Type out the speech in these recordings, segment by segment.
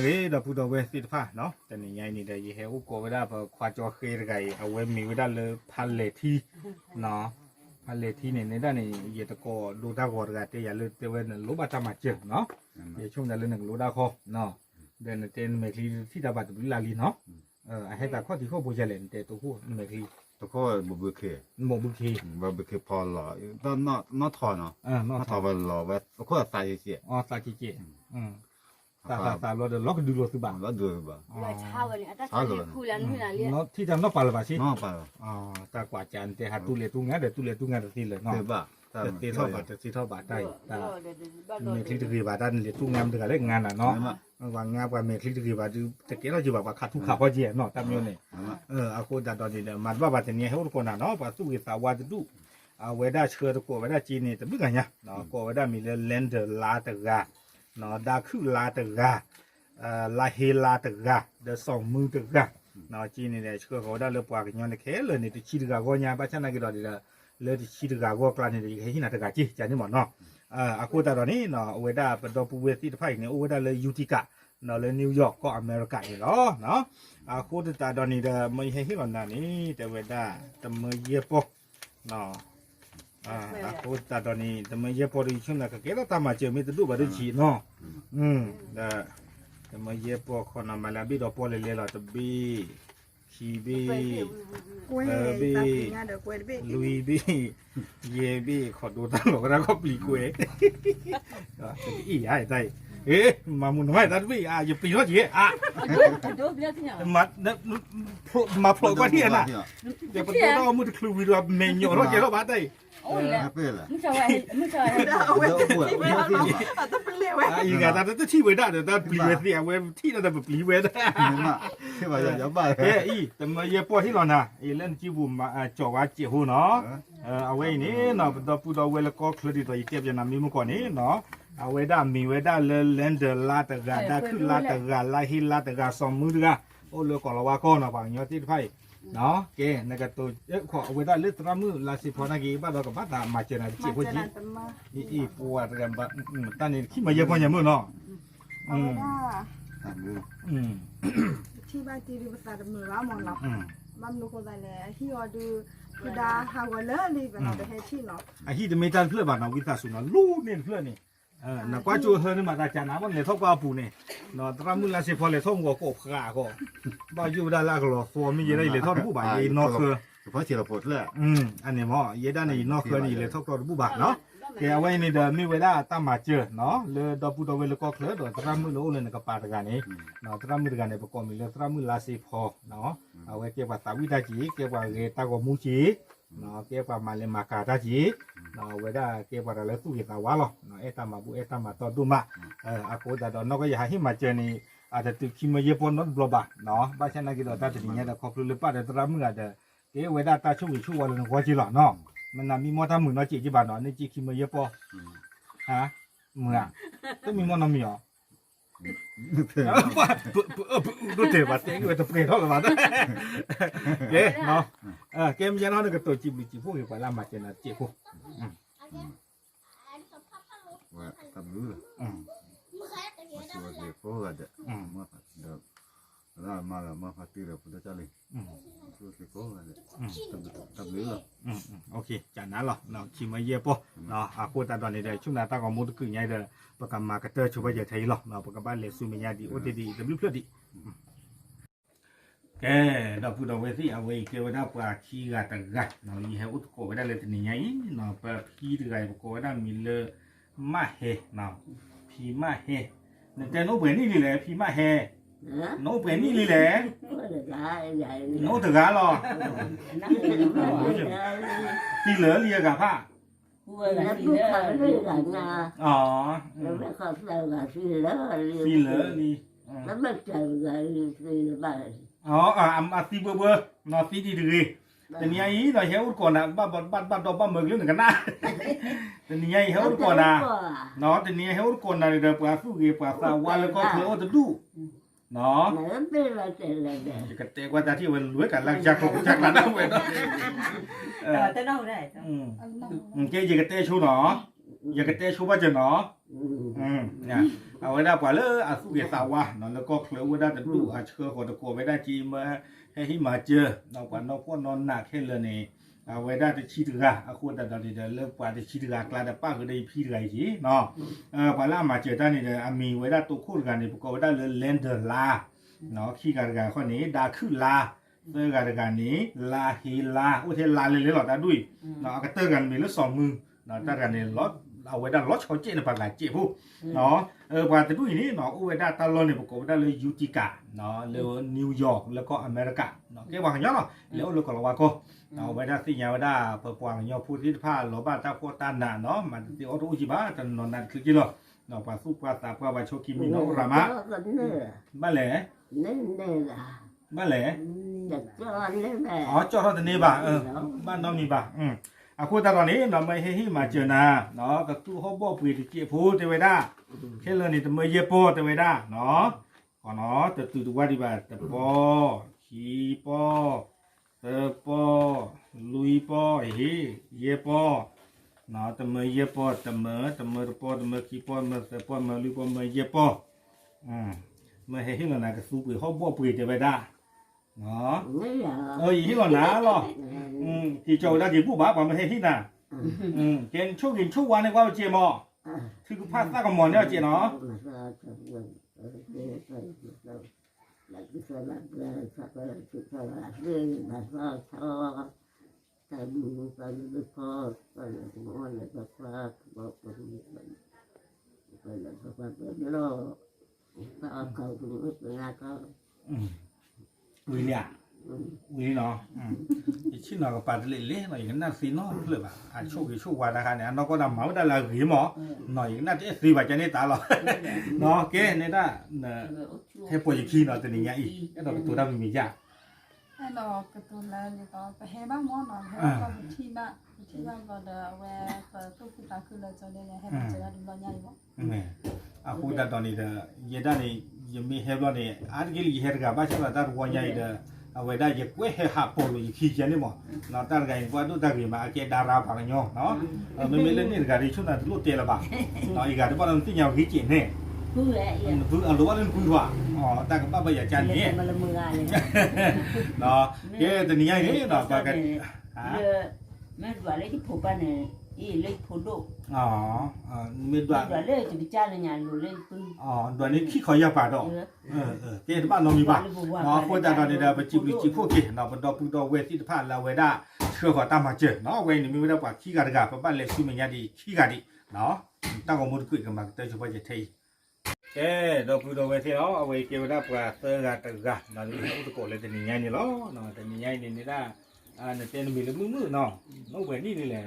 လေတော့ပူတော့ပဲစစ်တဖာနော်တနေငိုင်းနေတယ်ရေဟဲဥကိုဝဒခွာကြောခေရကအဝဲမီဝဒလေဖာလေတီနော်ဖာလေတီနေနေတဲ့နေရေတကောလူတာကောကတေးရလေတေဝဲလောဘတာမကျနော်ရေချုံတယ်လေလူတာခေါနော်တဲ့တဲ့မေခလီစီတာပတ်ဘူးလာလီနော်အဟဲတာခေါတီခေါပူကြလေတဲ့တူခုမေခလီตะข้อบ่บ่เคမောบุခေบ่บ่เคพอหล่อตอนนอถอเนาะနော်ถอบ่หล่อว่าตะข้อตายสิอ๋อตาจิจิตาလောดล็อกดูလို့စပါ บ่ดูบ่ 来查个哩，他哭了，你哪里？ နော်ထိတယ်နော်ပါလာပါစီ นอป่า ตากว่าจานแต่หาตุเลตุงะเดตุเลตุงะติเลยเนาะ เตบ่ ตีเท่าบาทตีเท่าบาทได้ตาเมคลิตรีบาดันเลตุงามตะเล็กงานน่ะเนาะว่างามกว่าเมคลิตรีบาดูตะเกเราอยู่ว่าขาดทุกขาพอเจีเนาะตามโยนี่อะโคดาตอนนี้มันว่าบาดนี้เฮาคนน่ะเนาะว่าสู้กิสาวาตุเวดาเชื่อตะโกเวดาจีนี่ตะบึกันยะเนาะโกเวดามีเลนเดอร์ลาตะกาเนาะดาคือลาตะกาลาเฮลาตะกาเดสองมือตะกาเนาะจีนี่เนี่ยเชื่อเขาได้เลยปว่ากันย้อนในแค่เลยนี่ตะชีตะกาก็ญาปะชนะกิดอดิလေဒီချီတကာကောကလာနေဒီဟိနာတကာကြီးဂျန်နေမနော်အခုတတော်နေနော်ဝေဒပတော်ပူဝေစီတဖိုင်နေဝေဒလေယူတီကနော်လေနယူးယောက်ကောအမေရိကန်နော်နော်အခုတတော်နေတဲ့မဟိဟိလောနာနေတဝေဒတမယေပေါနော်အခုတတော်နေတမယေပေါဒီချုံနာကကေတော့တမချေမေတူဘာဒီချီနော်ဒါတမယေပေါခေါ်နာမလာဘီတော့ပေါ်လေလေလာတဘီခီဘီลุยบีเยบีขอดูตั้งหลอกแล้วก็ปลีกเวอีไอ้ใจมามุนไม่ตัดบีอย่าปลีว่าจีมาโผล่ก็ที่น่ะเดี๋ยวประตูเรามือคลูวิดเมนโยเราเจอเราบ้าได้เป้ล่ะมึงจะอีกแต่แต่ที่เวด้าแต่ปลีเวเสียเวที่เราแต่ปลีเวด้ที่ว่าอย่าบ้าแต่มาเยปอที่เราน่ะเล่นจีบุมาจ่อว่าจีหูเนาะเอาไว้นี่เนาะตัวปูตัวเวลก็คลดิตัวอีเทียบจะนำมีมุกนี่เนาะเอาไว้ด้ามีไว้ด้าเลนเดอร์ลาตะกาด้าคือลาตะกาลาฮิลาตะกาสองมือตะกาโอ้เลือกก่อนละว่าก็เนาะบางยอดที่ไพ่เนาะเกนั่นก็ตัวขอเอาไว้ด้าเลือกตรามือลาสิพอนากีบ้านเรากับบ้านตามาเจอนะจีหัวจีอีปวดกันบ้านตอนนี้ขี้มาเยอะพออย่างมือเนาะที่บ้านที่ดูภาษามือว่ามองนับบ้านลูกคนใดเลยที่ว่าดูคือดาฮาวเลอร์นี่เป็นเราได้ให้ที่เนาะไอ้ที่จะไม่ทันเพื่อนบ้านเราวิสาสุนลูเนี่ยเพื่อนนี่นักว่าจูเฮนี่มาตาจานะวันเลยทอกว่าปูเนี่ยเนาะตรามือลาสิพอเลยท่องก็กบขาก็บ้าอยู่ด้านล่างก็รอฟอร์มีอะไรเลยทอดผู้บ่ายนอกคือเพราะที่เราปวดเลยอันนี้มั้งเยด้านนี้นอกคือนี่เลยทอกตัวผู้บ่ายเนาะแกเอาไว้ในเดิมนี่เวลาตั้งมาเจอเนาะเลยดอปูตัวเวลก็เคลื่อนโดยตรามือโลเลยกับปาตะการนี้เนาะตรามือตะการนี้ประกอบมีเลยตรามือลาสิพอเนาะเอาไว้เก็บว่าตาวิตาจีเก็บว่าเรตากมูจีเนาะเก็บว่ามาเลมากาตาจีเนาะเวลาเก็บว่าอะไรตู้เก็บว่าหรอเนาะตามาบุตามาต่อดูมาอากูแต่ตอนนอกก็อย่าให้มาเจอนี่อาจจะติดคิมเยปอนนบล็อกเนาะบ้านฉันนักกีฬาตาถึงเนี้ยแต่ขอบคุณเลยป้าแต่ตรามืออาจจะเวลาตาช่วยช่วยวันนึงหัวจีหล่อเนาะมันน่ะมีมอทำมือเนาะจีบ้านเนาะนี่จีคิมเยปอฮะมือต้องมีมอน้ำมีอ๋อดูเถอะว่าเต็งไปตัวเปรี้ยวเท่าไหร่บ้างเก๋เนาะเกมยันเนาะนี่ก็ตัวจีพวกอยู่ไปละมาเจนะจีพวกว่าทำรู้ว่าตัวเด็กโฟกัสมาเดี๋ยวแล้วมาพัดตีเราพุทธเจ้าเลยตัวเด็กโฟกัสทำรู้โอเคจากนั้นหรอเนาะคิมเยปอเนาะกูตาตอนนี้ได้ช่วงนั้นตาก็มุดขึ้นใหญ่เด้อประกำมากระเตอช่วยจะไทยหรอเนาะประกำบ้านเลสุมิญาดีโอเตดีดับลิวเพลดีแกดอกพูดเอาไว้สิเอาไว้เกี่ยวกับปลาขี้กาตะกะเนาะยี่ห้ออุตโกไว้ได้เลยทีนี้ไงเนาะปลาพี่ตะกะอุตโกไว้ได้มีเลมาเฮเนาะพี่มาเฮนั่นแต่โน้เบนี่เลยแหละพี่มาเฮโน้เบนี่เลยแหละโน้ตะกะหรอพี่เหลือเรียกับผ้าอ๋อพี่เหลือนี่อ๋ออาซีเบอร์นอซีดีดีแต่เนี่ยอีเราเห็นก่อนนะบ้านตัวบ้านเมืองเรื่องหนึ่งกันนะแต่เนี่ยเห็นก่อนนะเนาะแต่เนี่ยเห็นก่อนนะเดี๋ยวปลาสู้กับปลาสาวแล้วก็เธอจะดูเนาะจะกระเตะว่าแต่ที่วันรวยกันหลังจากนั้นเอาไว้เนาะแต่นอกได้เกย์จะกระเตะชูเนาะ อย่ากระเตะชูบ้าจะเนาะเนี่ยเอาไว้ได้กว่าเลยอาสุเกสาวะเนาะแล้วก็เคลือไว้ได้แต่ดูอาเชื่อคนตะโกไว้ได้จีมาให้มาเจอเนาะกว่านอกพวกนอนหนักแค่เลยนี่เอาไว้ได้แต่ชีดืออาคุณแต่ตอนนี้เดี๋ยวเลิกกว่าแต่ชีดือกลายแต่ป้าก็ได้พี่ไรจีเนาะพอละมาเจอได้นี่เดี๋ยวมีไว้ได้ตัวคู่กันนี่ประกอบไว้ได้เลยเลนเดอร์ลาเนาะขี้กันข้อนี้ดาคือลาเตอร์กันนี้ลาฮีลาอุเทลาเลยหรอตาดุยเนาะก็เตอร์กันมีละ2 มือเนาะตากันนี่รถเอาไว้ได้รถเขาเจ๊ในปากหลายเจ๊ผู้เนาะพอแต่ดุยนี่เนาะเอาไว้ได้ตลอดนี่ประกอบไว้ได้เลยยูติกาเนาะเลยนิวยอร์กแล้วก็อเมริกาเนาะแกว่าอย่างเนาะแล้วเราก็ระวังก็เอาไว้ได้สิ่งอย่างไว้ได้เปิดปวงยอพูดที่ผ้าหล่อบ้านตาโคตันน่ะเนาะมันที่ออโต้จิบ้าจนนอนนั่นคือกี่หรอเนาะปาสุปาตาปาบาโชกิมิโนรามะบ้าแหล่บ้าแหล่อ๋อจอดตอนนี้บ่าบ้านน้องนี่บ่าอาคุณตาตอนนี้เราไม่ให้มาเจอนาเนาะก็ตู้เขาบอกปีที่เกี่ยวพูดเตไว้ได้แค่เรื่องนี้แต่เมื่อเย็บโป้เตไว้ได้เนาะก่อนเนาะแต่ตู้ตัวดีบ่าแต่ปอขี้ปอเตปอลุยปอเฮ้เย็บปอเนาะแต่เมื่อเย็บปอแต่เมื่อปอแต่เมื่อขี้ปอเมื่อเตปอเมื่อลุยปอเมื่อเย็บปอเมื่อให้เรื่องนั้นก็สู้ปีเขาบอกปีเตไว้ได้เนาะอีกหรอนะหรอที่เจ้าได้ที่ผู้บ้าความไม่ให้ที่น่ะเจนช่วงกินช่วงวันในว่าเจมอคือกูพลาดซะกับหมอนเนี่ยเจเนาะวิเลียวิเนาะชิ้นเราก็ปาดเละๆหน่อยกันน่าซีนอเลยป่ะโชคดีโชควันนะคะเนี่ยเราก็นำมาได้ละหรือหมอหน่อยน่าจะซีว่าจะได้ตาเราเนาะเก๋เนี่ยได้ให้ปวดขี้เนาะตัวนี้ไงอีกเราตัวเรามีจ้ะให้เรากระตุ้นแล้วนี่ก็ไปให้บ้างหมอหน่อยให้ก็ที่บ้านก็เดี๋ยวแวะตู้คุณตาคือเลยจะได้ให้มันจะได้ดูเราใหญ่บ่အခုတတော်နေတဲ့ရတဲ့နေယမီဟဲဘလနေအာတကလီဟဲကဘာချလာတာဝညိုင်တဲ့အဝဲဒါရကွဲဟဲဟာပေါ်လို့ခီချင်နေမောနော်တာကိုင်ကွာတို့တကီမှာအကေဒါရာပါညောနော်မမေလည်းနေကရီချုံတာလို့တဲလာပါနော်ဤကတော့ဘာလို့တင်ရောက်ခီချင်နေဘူးလေဘူးအလိုဘာလို့ဘူးွာတကပပရချန်နေမလမငါလေနော်ကဲတနေရိုင်နေနော်ဘာကမဲဒွာလေဒီဖိုပန်နေလေဖိုဒိုမေဒွာလေဒီချာလညာလိုလေပူဒွာနေခိခေါ်ရပါတော့ကဲတပတ်လုံးပြီပါနော်ဖိုတာတော်နေတာပချိပချိဖို့ကေနော်ဘတော်ပူတော်ဝဲတိတဖလာဝဲတာချောခေါ်တမကျနော်ဝဲနေမျိုးတော့ပါခိကတကပပတ်လက်ရှိမညာဒီခိကတိနော်တောက်ကောင်မို့ကွကမှာတဲချပါချေထေကဲတော့ပူတော်ဝဲသေးနော်အဝဲကေဝဒပွားသကတကနော်ဒီဥတကိုလည်းတနေညိုင်းနေလောနော်တနေညိုင်းနေနေတာနဲ့တဲနမီလည်းမှုနော်နော်ဝဲနေနေလေ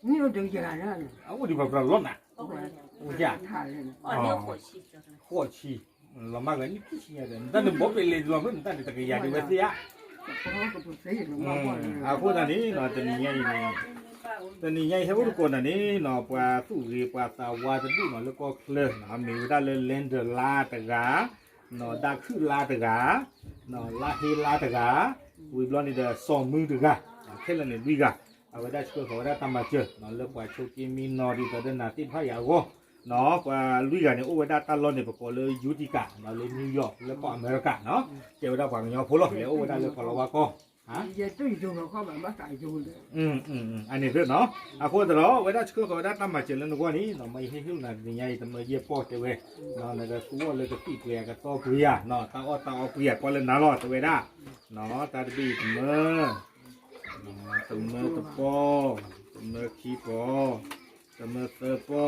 你有证件啊？我就不知道老难，物价，货气，老妈个你不行的，但是没别的老们，但是这个眼睛会这样。或者你那等你眼呢，等你眼还会过那你那不数据不啥话的路那那个可那没有那那连着拉的个，那大去拉的个，那拉黑拉的个，为了你的双มือ的个，看了你对个。เอาไว้ได้ช่วยเขาได้ตามมาเจอเนาะเลิกว่าโชกิมินอดีแต่เดินหน้าที่พายาวเนาะว่าลุยกันเนี่ยโอ้ไว้ได้ตลอดเนี่ยประกอบเลยยูติกาเนาะเลยนิวยอร์กแล้วก็อเมริกาเนาะเจ้าได้ฝั่งยอพลแล้วโอ้ไว้ได้เลยพลวาก็ฮะ也最重要เขาแบบว่าใส่จูเลยอันนี้เรื่องเนาะอ่ะคนแต่ละไว้ได้ช่วยเขาได้ตามมาเจอแล้วนึกว่านี้เนาะไม่ให้หิ้วน่ะยังไงแต่มาเยี่ยปอดเว้ยเนาะแล้วก็ตัวเลยก็ตีเกลียกับต่อเกลียเนาะตาเอาเกลียก็เลยน่ารอดเว้ยได้เนาะตาดีเมื่อตะเมื่อตะปอตะเมื่อขี้ปอตะเมื่อเตปอ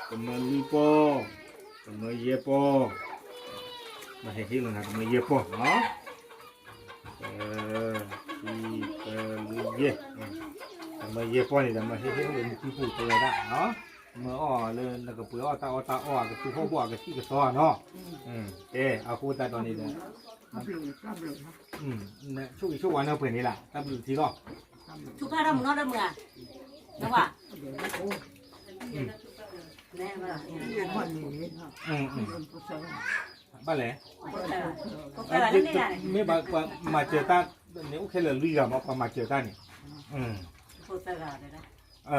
ตะเมื่อลีปอตะเมื่อเยปอมาให้ที่ลงนะตะเมื่อเยปอเนาะขี้เลีเยตะเมื่อเยปอนี่ตะเมื่อให้ที่ลงขี้ผูตัวได้เนาะเมื่อเลยแล้วก็เปลือกตาก็คือเขาบอกกับที่กระซ้อเนาะเอาพูดแต่ตอนนี้เลยเนี่ยช่วงวันเราเปลี่ยนนี่แหละตั้งอยู่ที่รอบทุกข้าเราหมุนเราเมื่อนะว่าแน่ว่าบ้านไหนไม่บ้านมาเจอตาเนี่ยโอเคเลยลุยกับมาเจอตานี่โคตรเลยนะ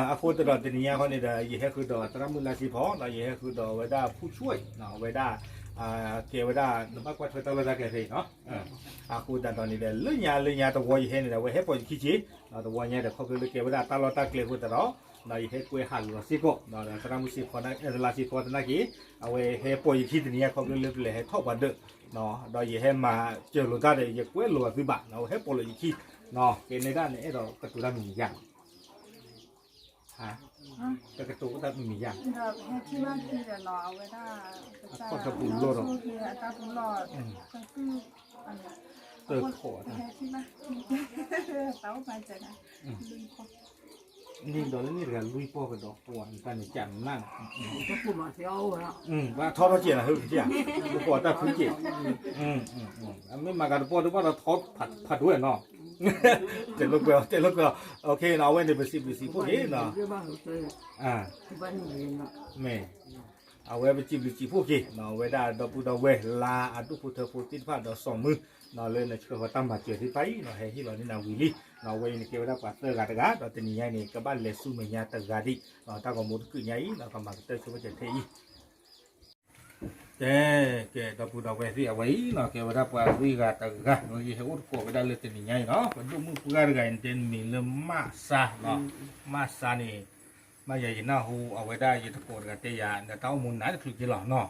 อาโคตรดอตนี้เขาเนี่ยยี่ห้อคือดอตรามุลาสิพอเนาะยี่ห้อคือดอเวดาผู้ช่วยเนาะเวดาเกเวดานบักวัดเตลดาเกเรเนาะอาโคตรตอนนี้เลื่อนยาตัวยี่ห้อเนี่ยเวให้ปอยขี้จีเนาะตัวยี่ห้อเขาคือเกเวดาตลอดตาเกลือตัวเราเนาะยี่ห้อคุยฮัลโหลสิโกเนาะตรามุสิพอนะลาสิพอตัวนักกี้เอาไว้ให้ปอยขี้ตัวนี้เขาคือเลื่อนให้ทบบันเดเนาะโดยยี่ห้อมาเจอโลดาเดียกุยโลดสิบะเนาะให้ปอยขี้เนาะเกณฑ์ในด้านนี้เรากระตุ้นมีอย่างแต่กระตุ้นก็ได้มีอย่าง เดี๋ยวให้ที่บ้านที่เดี๋ยวรอเอาไว้ได้ตาปุนรอก็คือก็คืออันนี้ เติมขอนะ ให้ที่บ้านเต้าไปเจอนะลุยพอ นี่ดอกนี่เรื่องลุยพ่อเป็นดอกปวนกันจันนั่ง ก็พูดมาเที่ยวแล้ว ว่าทอดเราเจียนะเฮ้ยเจียลูกปอดแต่พื้นเจียไม่มากันปอดหรือว่าเราทอดผัดด้วยเนาะเจ็ดลูกเบลโอเคเราไว้ในบริษัทพวกนี้เนาะ ที่บ้านเราเจอที่บ้านนี่เนาะ แม่เอาไว้ไปจิบพวกนี้เนาะไว้ได้ดอกปูดอกเวลาอันตุพุทธพุทธิพาดอกสองมือเนาะเลยนะเชื่อว่าตั้มมาเจอที่ไปเนาะให้ที่เรานี่นาวิลีเนาะไว้ในเกี่ยวกับปัตเตอร์กาตกาเราจะนี่ไงนี่กับบ้านเลสุเมียตกาดิเนาะตาก็มุดขึ้นไงเนาะก็มาเตอร์ช่วยจะเที่ยแกดอกปูดอกเวที่เอาไว้เนาะเกี่ยวกับปัตวิกาตกาเนาะยี่ห้ออุดโกไปได้เลยจะนี่ไงเนาะก็ดูมือปูการกันเต็มมีเริ่มมาซาเนาะมาซานี่มาใหญ่หน้าหูเอาไว้ได้ยี่ตะโกนกันเตียนแต่เต้ามุนนั้นคือกี่หล่อเนาะ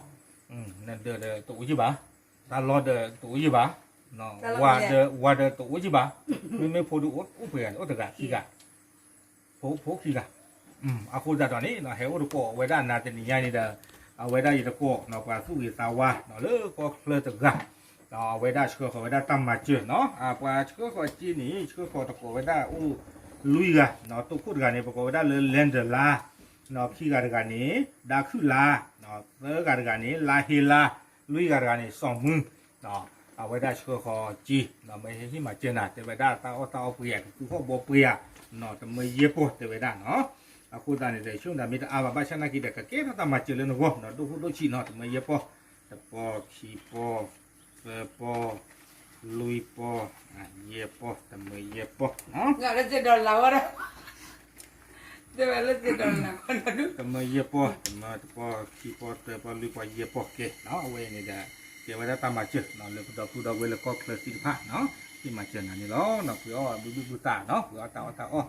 นั่นเด้อตัวยี่บ้าตาลอดตัวยี่บ้าเนาะว่าเด้อตัวยี่บ้าไม่พูดอุปเอนอุตกะขี้กะพกขี้กะอาคูดาตอนนี้เนาะเฮอุตโกไว้ด้านนาเตนิยานี่เด้อเอาไว้ได้ยี่ตะโกเนาะกว่าสู้ยี่สาวะเนาะเลิกก็เลิกตะกะเนาะเอาไว้ได้เชื่อเขาไว้ได้ตั้มมาเจอเนาะกว่าเชื่อเขาจีนี่เชื่อเขาตะโกไว้ได้ลุยกะเนาะตัวพูดกันนี่ประกอบได้เลยเลนเดลาเนาะขี้กันนี่ดาคือลาเนาะเลิกกันนี่ลาเฮลาลุยกันนี่สองมือเนาะเอาไว้ได้เชื่อเขาจีเนาะไม่ใช่ที่มาเจอนะแต่ไว้ได้ตาเปลี่ยนคือเขาบ่เปลี่ยนเนาะแต่ไม่เย็บปวดแต่ไว้ได้เนาะอาคูตานี่ได้ช่วงนั้นมีแต่อาบาชนะกี่เด็กก็เก็บตามมาเจอเลยเนาะเนาะดูชีเนาะแต่ไม่เย็บปวดแต่ปอขี้ปอปอลุยปอเย็บปอแต่ไม่เย็บปอเนาะ Nggak ada cedol lawar. Coba lu cedol lawar. แต่ไม่เย็บปอแต่มาปอขี้ปอแต่ปอลุยปอเย็บปอเกเนาะเอาไว้นี่ได้เก็บไว้ได้ตามมาเจอเนาะเลยพูดเอาไว้แล้วก็เคลื่อนที่ผ้าเนาะที่มาเจอนั่นนี่เนาะเนาะเพื่อบุตาเนาะเพื่อตาอ้อ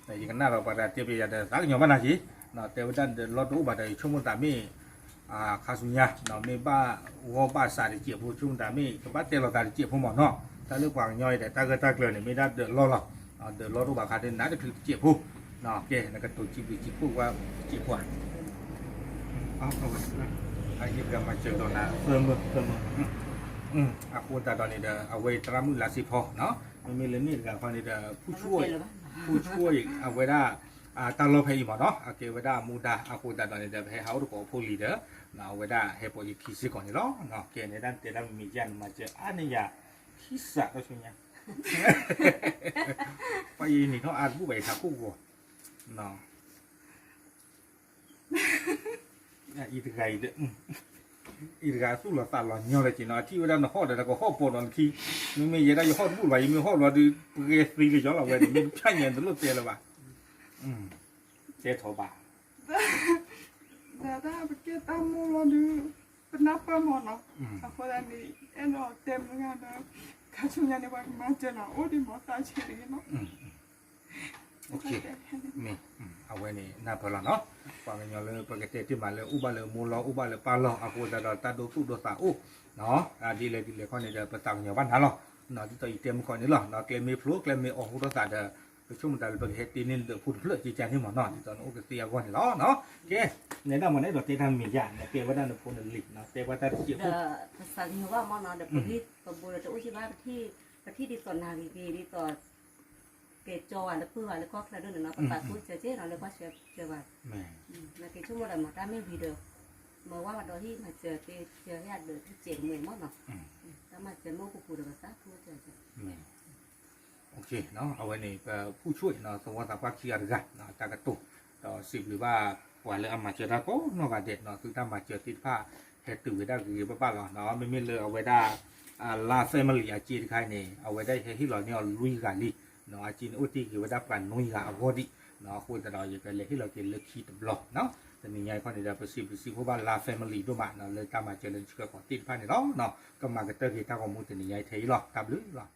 แต่ยังน่าเราประดับเทียบยาเดสักอย่างบ้านสิเนาะแต่ว่าดันเดินรถรู้บัดได้ชั่วโมงตามีคาสุญญาเนาะมีบ้าวัวบ้าสาดิเจียผู้ชั่วโมงตามีกับบ้านเตลตาดิเจียผู้หมอเนาะถ้าเรื่องกวางย่อยแต่ตาเกลือเนี่ยไม่ได้เดินรถหรอกเดินรถรู้บัดคาเดินน่าจะคือเจียผู้เนาะโอเคแล้วก็ตัวจีบผู้ว่าจีบผู้เอาไว้ไอ้ยี่กันมาเจอตอนนั้นเพิ่มอาคูตาตอนนี้เดเอาไว้ตรามุลาสิพอเนาะไม่มีเรื่องนี้กับคนนี้เดผู้ช่วยเอาไว้ได้ตาโลเพย์หมดเนาะโอเคไว้ได้มูดาอาคูตาตอนนี้เดให้เขาดูกับผู้ลีดเดอร์เอาไว้ได้ให้พอยีคิดก่อนนี่เนาะเนาะโอเคในด้านเตะด้านมีจันมาเจออันนี้ยาคิดสักก็ใช่ไหมไปนี่เขาอาจผู้ใบทักคู่ก่อนเนาะอีกไงเด้ออีกการสู้เราตลอดเนี่ยเลยจีน่าที่ว่าเราหอดแต่ก็หอดปวดตอนที่ไม่ยังได้ยังหอดบุญไว้ยังไม่หอดเราดูเปรี้ยฟรีเลยจ้ะเราเว้ยไม่ใช่เงินตัวเตี้ยเลยว่ะเจ๊ทบา แต่ถ้าไปเก็บตามมูเราดูเป็นนับไปหมดเนาะอาคนนี้เอ็นเราเต็มงานนะข้าชุนยันในวันมาเจอเนาะโอ้ดิหมอตาเฉยเนาะ โอเคนี่เอาไว้นี่น่าพอแล้วเนาะฟังกันยอเลยปกติที่มาเลยอุบาเลยมูลอุบาเลยปาลอากูตาดูตู้ดูตาเนาะดีเลยข้อนี้เดี๋ยวประตังอย่างบ้านหาเนาะเนาะที่ตัวอีเต็มข้อนี้หรอเนาะเกลมีพลุเกลมีออกหูตัวตาเดี๋ยวไปช่วงแต่ประเทศตีนินเดี๋ยวพูดเพื่อจีจันที่หมอนอนตอนโอกาสตีก่อนเนาะโอเคในด้านมันได้ดอกเตยทำมีอย่างเนี่ยเกลว่าด้านพูนลิกเนาะเตยว่าตาเจี๋ย Pesannya wa mau nada pergi kebun itu uji bar pergi di ton hari di ton keco ada pu ada kok ada dulu napa tak pu cece ada pas coba nah keco mau ada mata me video mau wa ada hi macam cece ya ada cece me mau no sama cece mau kuku ada pas pu cece โอเคเนาะเอาไว้นี่ผู้ช่วยเนาะสวัสดิ์ภาคีอะไรกันเนาะจากกระตุกต่อสิบหรือว่าวันเลยเอามาเจอแล้วก็นอกจากเด็ดเนาะคือถ้ามาเจอติดผ้าเฮ็ดตื่นได้คือบ้าๆเนาะไม่มีเลยเอาไว้ได้ลาเซมาลีอาจีนใครเนี่ยเอาไว้ได้เฮ็ดที่เราเนี่ยลุยกันดิเนาะอาจีนอุติคือไว้ได้การนุยกันเอาพอดี เนาะคุยแต่เราอย่างไรที่เราเกินเลือกคิดตลอดเนาะแต่มีไงพอในเดือนประสิทธิ์เพราะว่าลาแฟมิลี่ด้วยมาเนาะเลยตามมาเจริญเชื่อของติดพันในเนาะก็มากันเตอร์ที่ทางของมูลแต่นี่ไงเทียหรอกกับหรือหรอ